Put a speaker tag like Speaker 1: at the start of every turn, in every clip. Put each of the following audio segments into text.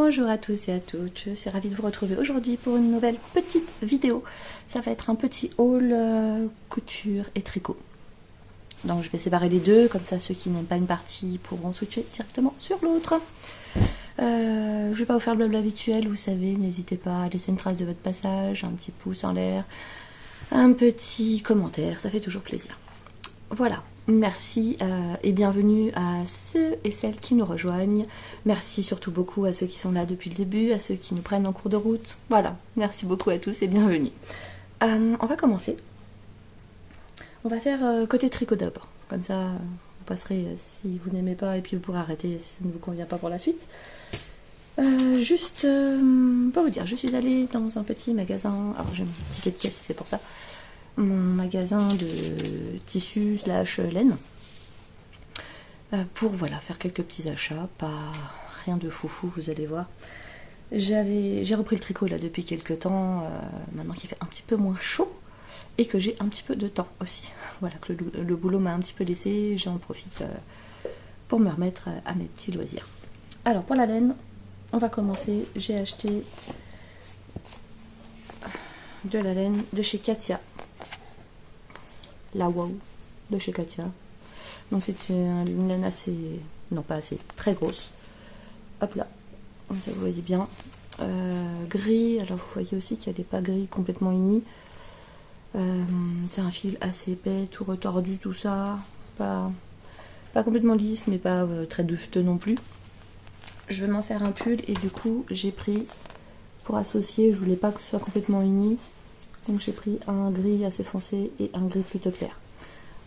Speaker 1: Bonjour à tous et à toutes, je suis ravie de vous retrouver aujourd'hui pour une nouvelle petite vidéo. Ça va être un petit haul couture et tricot. Donc je vais séparer les deux, comme ça ceux qui n'aiment pas une partie pourront switcher directement sur l'autre. Je ne vais pas vous faire le blabla habituel, vous savez, n'hésitez pas à laisser une trace de votre passage, un petit pouce en l'air, un petit commentaire, ça fait toujours plaisir. Voilà, merci et bienvenue à ceux et celles qui nous rejoignent. Merci surtout beaucoup à ceux qui sont là depuis le début, à ceux qui nous prennent en cours de route. Voilà, merci beaucoup à tous et bienvenue. On va commencer. On va faire côté tricot d'abord. Comme ça, vous passerez si vous n'aimez pas et puis vous pourrez arrêter si ça ne vous convient pas pour la suite. Juste pour vous dire, je suis allée dans un petit magasin. Alors j'ai mon ticket de caisse, c'est pour ça. Mon magasin de tissus / laine pour voilà faire quelques petits achats, pas rien de foufou, vous allez voir. J'ai repris le tricot là depuis quelques temps, maintenant qu'il fait un petit peu moins chaud et que j'ai un petit peu de temps aussi. Voilà, que le boulot m'a un petit peu laissé, j'en profite pour me remettre à mes petits loisirs. Alors pour la laine, on va commencer. J'ai acheté de la laine de chez Katia. La Wow de chez Katia. Donc c'est une laine assez, non pas assez, très grosse. Hop là, comme ça vous voyez bien. Gris, alors vous voyez aussi qu'elle n'est pas gris complètement unie. C'est un fil assez épais, tout retordu, tout ça. Pas complètement lisse, mais pas très dufteux non plus. Je vais m'en faire un pull et du coup j'ai pris, pour associer, je voulais pas que ce soit complètement uni. Donc j'ai pris un gris assez foncé et un gris plutôt clair.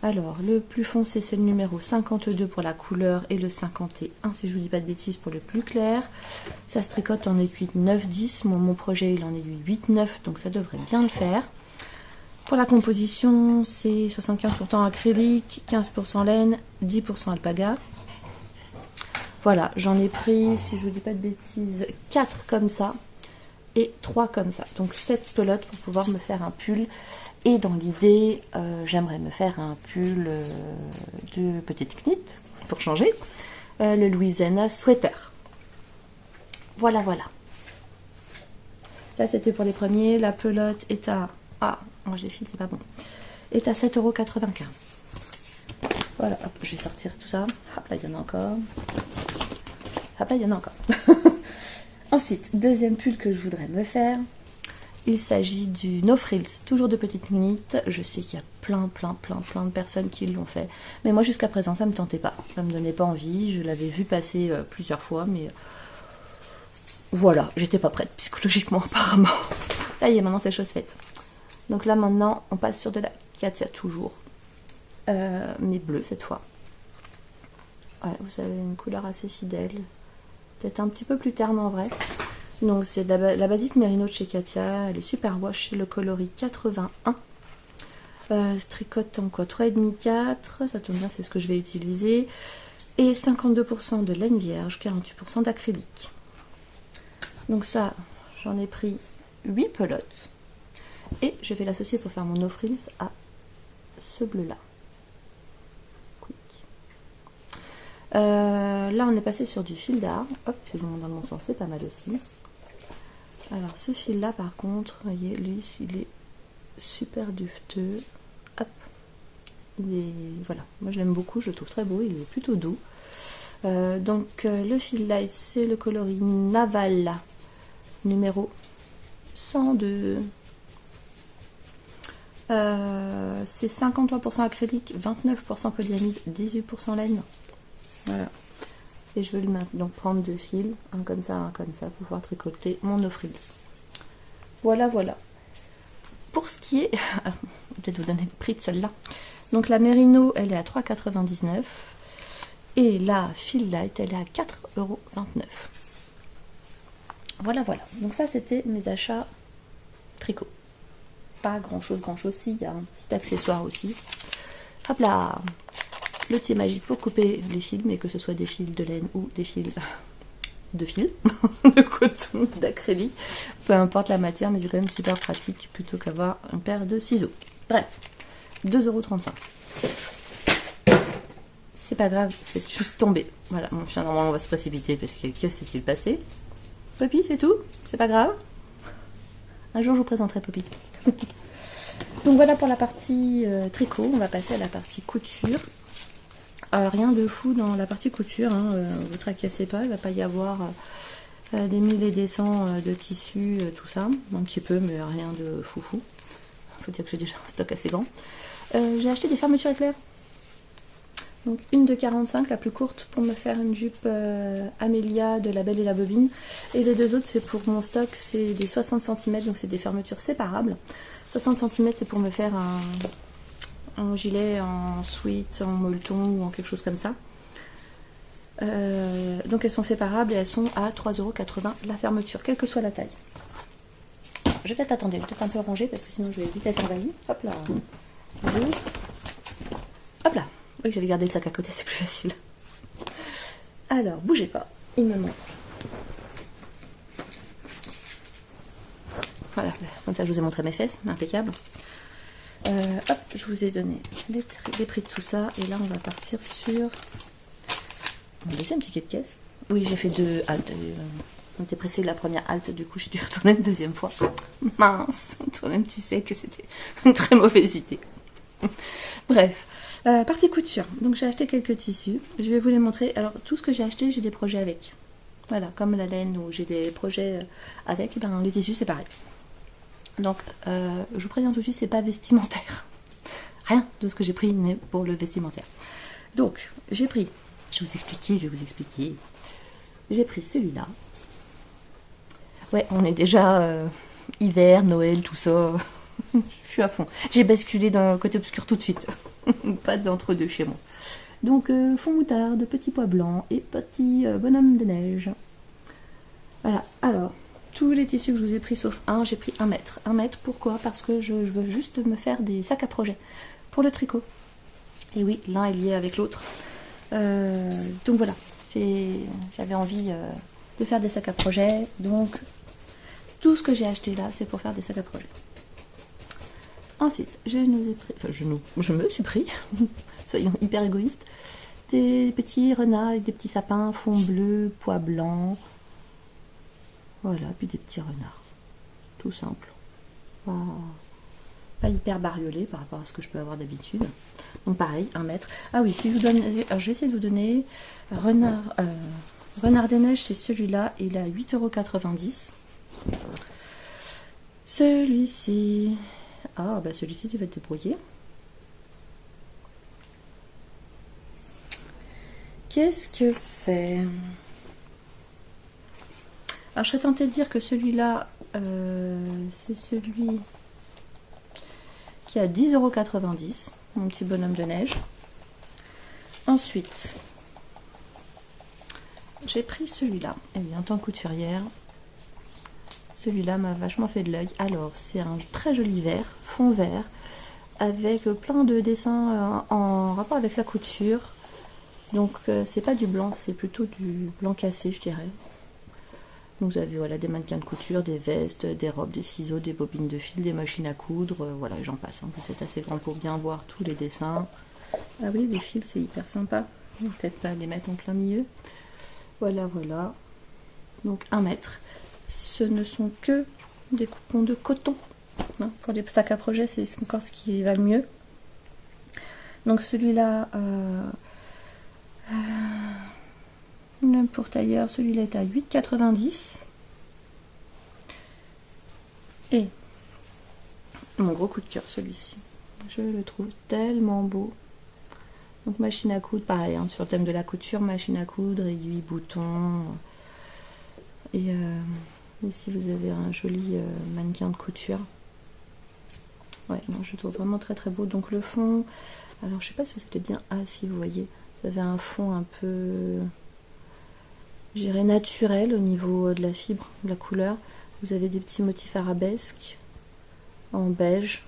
Speaker 1: Alors le plus foncé c'est le numéro 52 pour la couleur et le 51 si je vous dis pas de bêtises pour le plus clair. Ça se tricote en aiguille 9-10. Mon projet il en aiguille 8-9 donc ça devrait bien le faire. Pour la composition c'est 75% acrylique, 15% laine, 10% alpaga. Voilà, j'en ai pris, si je vous dis pas de bêtises, 4 comme ça. Et 3 comme ça, donc 7 pelotes pour pouvoir me faire un pull. Et dans l'idée, j'aimerais me faire un pull de petite knit, pour changer, le Louisiana Sweater. Voilà, voilà. Ça c'était pour les premiers, la pelote est à... Ah, moi j'ai fil, c'est pas bon. Est à 7,95 €. Voilà, hop, je vais sortir tout ça. Hop là, il y en a encore. Hop là, il y en a encore. Ensuite, deuxième pull que je voudrais me faire, il s'agit du No Frills, toujours de petite knit. Je sais qu'il y a plein de personnes qui l'ont fait, mais moi jusqu'à présent ça me tentait pas, ça me donnait pas envie. Je l'avais vu passer plusieurs fois, mais voilà, j'étais pas prête psychologiquement apparemment. Ça y est, maintenant c'est chose faite. Donc là maintenant, on passe sur de la Katia toujours, mais bleu cette fois. Ouais, vous avez une couleur assez fidèle. Peut-être un petit peu plus terne en vrai. Donc c'est la basique Merino de chez Katia. Elle est super wash, le coloris 81. Tricote en quoi 3,5-4. Ça tombe bien, c'est ce que je vais utiliser. Et 52% de laine vierge, 48% d'acrylique. Donc ça, j'en ai pris 8 pelotes. Et je vais l'associer pour faire mon no frills à ce bleu-là. Là on est passé sur du fil d'art. Hop, je monte dans le bon sens, c'est pas mal aussi. Alors ce fil là par contre, vous voyez, lui il est super dufteux. Hop, il est, voilà, moi je l'aime beaucoup, je le trouve très beau, il est plutôt doux. Le fil là c'est le coloris Naval numéro 102. C'est 53% acrylique, 29% polyamide, 18% laine. Voilà. Et je vais donc prendre 2 fils, un comme ça, pour pouvoir tricoter mon no frills. Voilà, voilà. Pour ce qui est... Alors, je vais peut-être vous donner le prix de celle-là. Donc la Merino, elle est à 3,99 €. Et la Feel Light, elle est à 4,29 €. Voilà, voilà. Donc ça, c'était mes achats tricot. Pas grand-chose, si. Il y a un petit accessoire aussi. Hop là, le petit magique pour couper les fils, mais que ce soit des fils de laine ou des fils de coton, d'acrylique, peu importe la matière, mais c'est quand même super pratique plutôt qu'avoir une paire de ciseaux. Bref, 2,35 €. C'est pas grave, c'est juste tombé. Voilà, mon chien normalement on va se précipiter parce que s'est-il passé? Poppy, c'est tout? C'est pas grave? Un jour, je vous présenterai Poppy. Donc voilà pour la partie tricot. On va passer à la partie couture. Rien de fou dans la partie couture, hein. Vous tracassez pas, il va pas y avoir des mille et des cents de tissu, tout ça. Un petit peu, mais rien de foufou. Faut dire que j'ai déjà un stock assez grand. J'ai acheté des fermetures éclairs. Donc une de 45, la plus courte, pour me faire une jupe Amélia de La Belle et la Bobine. Et les deux autres, c'est pour mon stock, c'est des 60 cm, donc c'est des fermetures séparables. 60 cm, c'est pour me faire un gilet en sweat, en molleton ou en quelque chose comme ça. Donc elles sont séparables et elles sont à 3,80 € la fermeture, quelle que soit la taille. Je vais peut-être attendre, je vais peut-être un peu ranger parce que sinon je vais vite être envahie. Hop là. Hop là. Oui, j'avais gardé le sac à côté, c'est plus facile. Alors, bougez pas, il me manque. Voilà, comme ça je vous ai montré mes fesses, impeccable. Hop, je vous ai donné les prix de tout ça. Et là, on va partir sur mon deuxième ticket de caisse. Oui, j'ai fait 2 haltes. On était pressé de la première halte, du coup j'ai dû retourner une deuxième fois. Mince, toi-même tu sais que c'était une très mauvaise idée. Bref, partie couture. Donc j'ai acheté quelques tissus. Je vais vous les montrer. Alors tout ce que j'ai acheté, j'ai des projets avec. Voilà, comme la laine où j'ai des projets avec, ben, les tissus c'est pareil. Donc je vous préviens tout de suite, c'est pas vestimentaire. Rien de ce que j'ai pris n'est pour le vestimentaire. Donc j'ai pris, je vais vous expliquer. J'ai pris celui-là. Ouais, on est déjà hiver, Noël, tout ça. Je suis à fond. J'ai basculé dans le côté obscur tout de suite. Pas d'entre-deux chez moi. Donc, fond moutarde, petits pois blancs et petit bonhomme de neige. Voilà. Alors, tous les tissus que je vous ai pris, sauf un, j'ai pris 1 mètre. 1 mètre, pourquoi? Parce que je veux juste me faire des sacs à projet pour le tricot. Et oui, l'un est lié avec l'autre. Donc voilà. J'avais envie de faire des sacs à projet. Donc, tout ce que j'ai acheté là, c'est pour faire des sacs à projet. Ensuite, je me suis pris, soyons hyper égoïstes, des petits renards avec des petits sapins, fond bleu, pois blanc. Voilà, puis des petits renards. Tout simple. Pas hyper bariolé par rapport à ce que je peux avoir d'habitude. Donc pareil, 1 mètre. Ah oui, si je vous donne. Alors je vais essayer de vous donner Renard des Neiges, c'est celui-là, il est à 8,90 €. Celui-ci. Ah, bah celui-ci, tu vas te débrouiller. Qu'est-ce que c'est? Alors, je serais tentée de dire que celui-là, c'est celui qui a 10,90 €, mon petit bonhomme de neige. Ensuite, j'ai pris celui-là. Et oui, en tant que couturière, celui-là m'a vachement fait de l'œil. Alors, c'est un très joli vert, fond vert, avec plein de dessins en rapport avec la couture. Donc, c'est pas du blanc, c'est plutôt du blanc cassé, je dirais. Donc, vous avez voilà, des mannequins de couture, des vestes, des robes, des ciseaux, des bobines de fil, des machines à coudre. Voilà, j'en passe. Hein. Vous êtes assez grand pour bien voir tous les dessins. Ah oui, les fils, c'est hyper sympa. Peut-être pas les mettre en plein milieu. Voilà, voilà. Donc, 1 mètre. Ce ne sont que des coupons de coton. Hein, pour les sacs à projet, c'est encore ce qui va le mieux. Donc celui-là, pour tailleur, celui-là est à 8,90 €. Et mon gros coup de cœur, celui-ci. Je le trouve tellement beau. Donc machine à coudre, pareil, hein, sur le thème de la couture, machine à coudre, aiguille, bouton. Et ici vous avez un joli mannequin de couture. Ouais, non, je le trouve vraiment très très beau. Donc le fond, alors je sais pas si vous êtes bien, ah si vous voyez, vous avez un fond un peu, je dirais naturel au niveau de la fibre, de la couleur. Vous avez des petits motifs arabesques en beige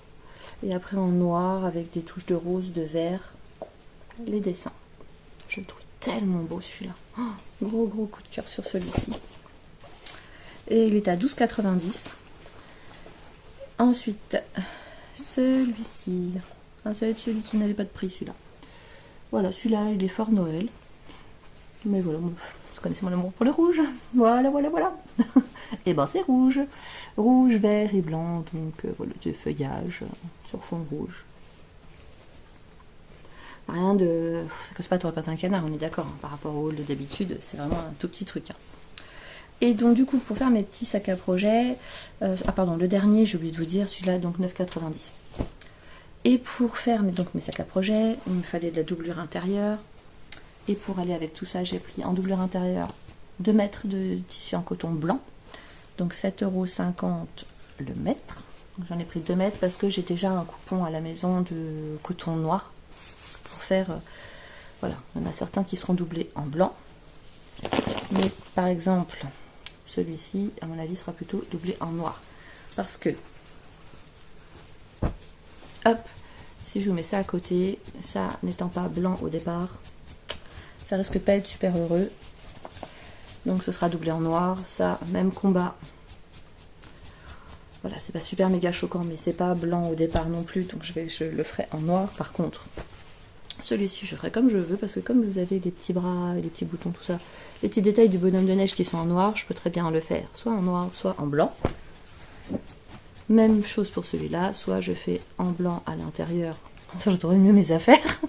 Speaker 1: et après en noir avec des touches de rose, de vert. Les dessins, je le trouve tellement beau celui-là. Oh, gros coup de cœur sur celui-ci. Et il est à 12,90 €. Ensuite, celui-ci. Ah, ça va être celui qui n'avait pas de prix, celui-là. Voilà, celui-là, il est fort Noël. Mais voilà, vous connaissez mon amour pour le rouge. Voilà. Et ben c'est rouge. Rouge, vert et blanc, donc voilà, du feuillage sur fond rouge. Rien de... Ça cause pas trop pas un canard, on est d'accord, hein, par rapport au haul d'habitude, c'est vraiment un tout petit truc. Hein. Et donc du coup, pour faire mes petits sacs à projet, le dernier, j'ai oublié de vous dire, celui-là, donc 9,90. Et pour faire mes sacs à projet, il me fallait de la doublure intérieure. Et pour aller avec tout ça, j'ai pris en doublure intérieure 2 mètres de tissu en coton blanc. Donc 7,50 € le mètre. J'en ai pris 2 mètres parce que j'ai déjà un coupon à la maison de coton noir. Pour faire, voilà, il y en a certains qui seront doublés en blanc. Mais par exemple, celui-ci, à mon avis, sera plutôt doublé en noir. Parce que, hop, si je vous mets ça à côté, ça n'étant pas blanc au départ, ça risque pas d'être super heureux. Donc ce sera doublé en noir, ça, même combat. Voilà, c'est pas super méga choquant, mais c'est pas blanc au départ non plus, donc je le ferai en noir. Par contre, celui-ci, je ferai comme je veux, parce que comme vous avez les petits bras, les petits boutons, tout ça, les petits détails du bonhomme de neige qui sont en noir, je peux très bien le faire soit en noir, soit en blanc. Même chose pour celui-là, soit je fais en blanc à l'intérieur, ça je retrouverai mieux mes affaires,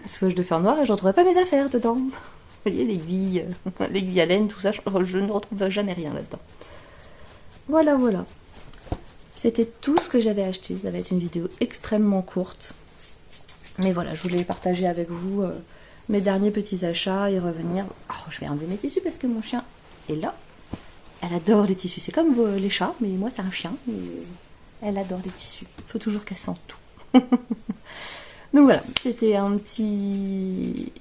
Speaker 1: soit je le fais en noir et je ne retrouverai pas mes affaires dedans. Vous voyez, l'aiguille à laine, tout ça, je ne retrouve jamais rien là-dedans. Voilà. C'était tout ce que j'avais acheté, ça va être une vidéo extrêmement courte. Mais voilà, je voulais partager avec vous mes derniers petits achats et revenir. Oh, je vais enlever mes tissus parce que mon chien est là. Elle adore les tissus. C'est comme les chats, mais moi c'est un chien. Mais elle adore les tissus. Il faut toujours qu'elle sente tout. Donc voilà, c'était un petit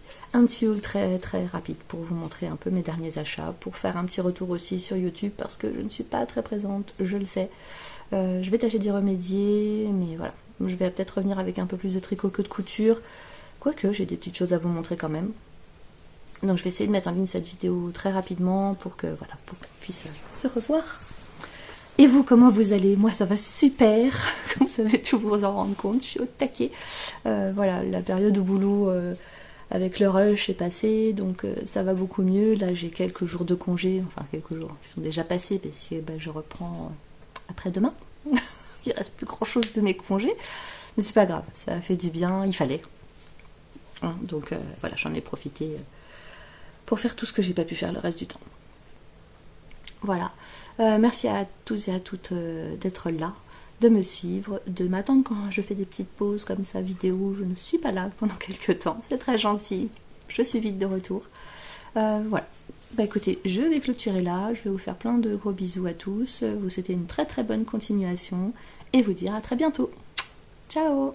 Speaker 1: haul très très rapide pour vous montrer un peu mes derniers achats, pour faire un petit retour aussi sur YouTube parce que je ne suis pas très présente, je le sais. Je vais tâcher d'y remédier, mais voilà. Je vais peut-être revenir avec un peu plus de tricot que de couture. Quoique, j'ai des petites choses à vous montrer quand même. Donc je vais essayer de mettre en ligne cette vidéo très rapidement pour qu'on puisse se revoir. Et vous, comment vous allez? Moi, ça va super. Comme vous avez pu vous en rendre compte, je suis au taquet. Voilà, la période au boulot avec le rush est passée, donc ça va beaucoup mieux. Là, j'ai quelques jours de congé, enfin quelques jours qui sont déjà passés parce que je reprends après-demain. Il reste plus grand chose de mes congés, mais c'est pas grave, ça a fait du bien, il fallait. Donc voilà, j'en ai profité pour faire tout ce que j'ai pas pu faire le reste du temps. Voilà, merci à tous et à toutes d'être là, de me suivre, de m'attendre quand je fais des petites pauses comme ça vidéo. Je ne suis pas là pendant quelques temps, c'est très gentil, je suis vite de retour. Voilà. Bah écoutez, je vais clôturer là, je vais vous faire plein de gros bisous à tous, vous souhaiter une très très bonne continuation et vous dire à très bientôt. Ciao!